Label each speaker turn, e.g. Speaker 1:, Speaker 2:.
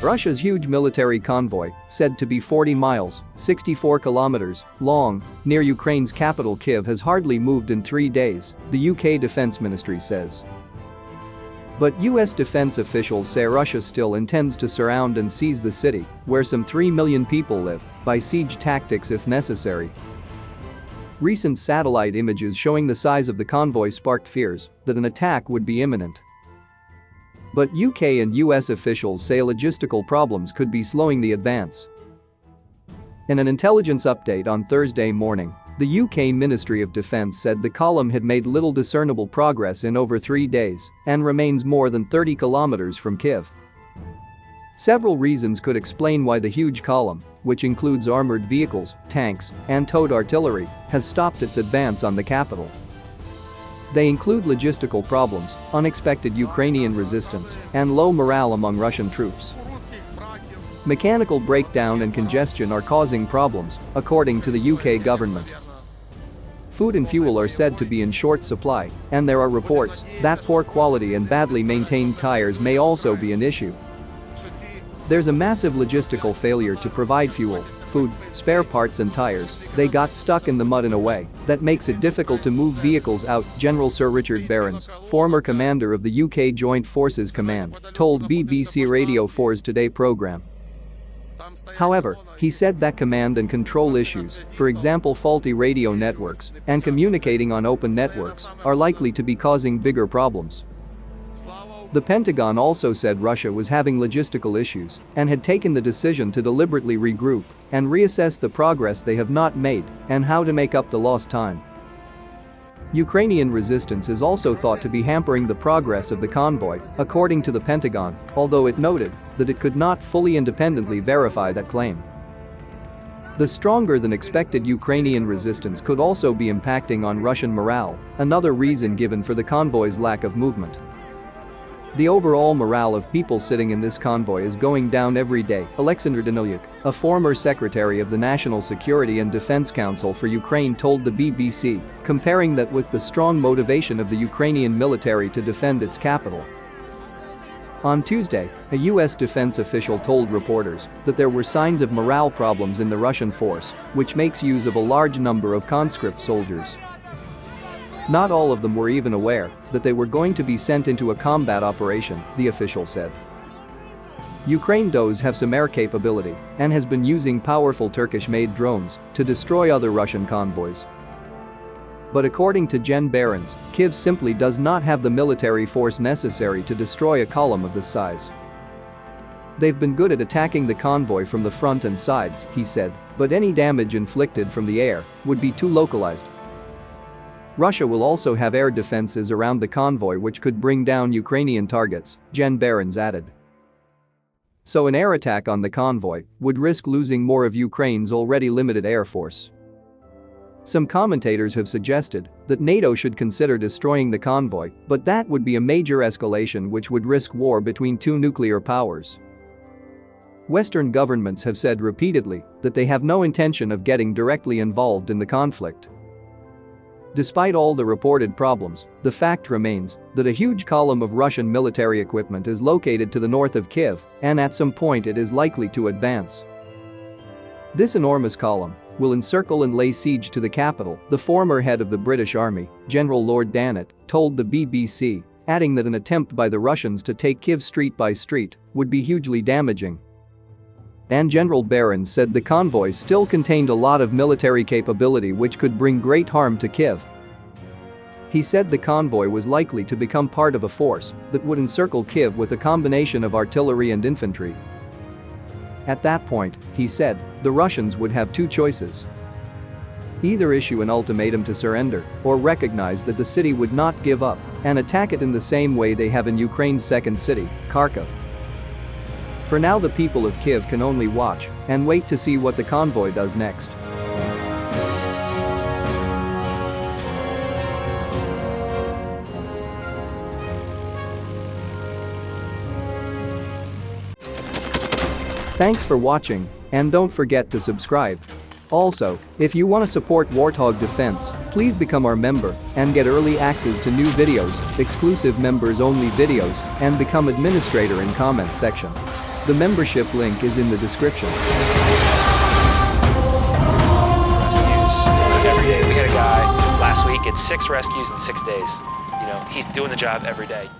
Speaker 1: Russia's huge military convoy, said to be 40 miles (64 kilometers) long, near Ukraine's capital Kyiv has hardly moved in 3 days, the UK Defense Ministry says. But US defense officials say Russia still intends to surround and seize the city, where some 3 million people live, by siege tactics if necessary. Recent satellite images showing the size of the convoy sparked fears that an attack would be imminent. But UK and US officials say logistical problems could be slowing the advance. In an intelligence update on Thursday morning, the UK Ministry of Defence said the column had made little discernible progress in over 3 days and remains more than 30 kilometers from Kyiv. Several reasons could explain why the huge column, which includes armored vehicles, tanks, and towed artillery, has stopped its advance on the capital. They include logistical problems, unexpected Ukrainian resistance, and low morale among Russian troops. Mechanical breakdown and congestion are causing problems, according to the UK government. Food and fuel are said to be in short supply, and there are reports that poor quality and badly maintained tires may also be an issue. There's a massive logistical failure to provide fuel, food, spare parts and tires. They got stuck in the mud in a way that makes it difficult to move vehicles out, General Sir Richard Behrens, former commander of the UK Joint Forces Command, told BBC Radio 4's Today programme. However, he said that command and control issues, for example faulty radio networks and communicating on open networks, are likely to be causing bigger problems. The Pentagon also said Russia was having logistical issues and had taken the decision to deliberately regroup and reassess the progress they have not made and how to make up the lost time. Ukrainian resistance is also thought to be hampering the progress of the convoy, according to the Pentagon, although it noted that it could not fully independently verify that claim. The stronger than expected Ukrainian resistance could also be impacting on Russian morale, another reason given for the convoy's lack of movement. The overall morale of people sitting in this convoy is going down every day, Alexander Danylyuk, a former secretary of the National Security and Defense Council for Ukraine told the BBC, comparing that with the strong motivation of the Ukrainian military to defend its capital. On Tuesday, a US defense official told reporters that there were signs of morale problems in the Russian force, which makes use of a large number of conscript soldiers. Not all of them were even aware that they were going to be sent into a combat operation, the official said. Ukraine does have some air capability and has been using powerful Turkish-made drones to destroy other Russian convoys. But according to Gen Behrens, Kyiv simply does not have the military force necessary to destroy a column of this size. They've been good at attacking the convoy from the front and sides, he said, but any damage inflicted from the air would be too localized. Russia will also have air defenses around the convoy which could bring down Ukrainian targets, Gen Behrens added. So an air attack on the convoy would risk losing more of Ukraine's already limited air force. Some commentators have suggested that NATO should consider destroying the convoy, but that would be a major escalation which would risk war between two nuclear powers. Western governments have said repeatedly that they have no intention of getting directly involved in the conflict. Despite all the reported problems, the fact remains that a huge column of Russian military equipment is located to the north of Kyiv, and at some point it is likely to advance. This enormous column will encircle and lay siege to the capital, the former head of the British Army, General Lord Dannatt, told the BBC, adding that an attempt by the Russians to take Kyiv street by street would be hugely damaging. And General Behrens said the convoy still contained a lot of military capability which could bring great harm to Kyiv. He said the convoy was likely to become part of a force that would encircle Kyiv with a combination of artillery and infantry. At that point, he said, the Russians would have two choices. Either issue an ultimatum to surrender or recognize that the city would not give up and attack it in the same way they have in Ukraine's second city, Kharkiv. For now the people of Kyiv can only watch and wait to see what the convoy does next. Thanks for watching, and don't forget to subscribe. Also, if you want to support Warthog Defense, please become our member and get early access to new videos, exclusive members-only videos, and become administrator in comment section. The membership link is in the description.
Speaker 2: Rescues every day. We had a guy last week at 6 rescues in 6 days. You know, he's doing the job every day.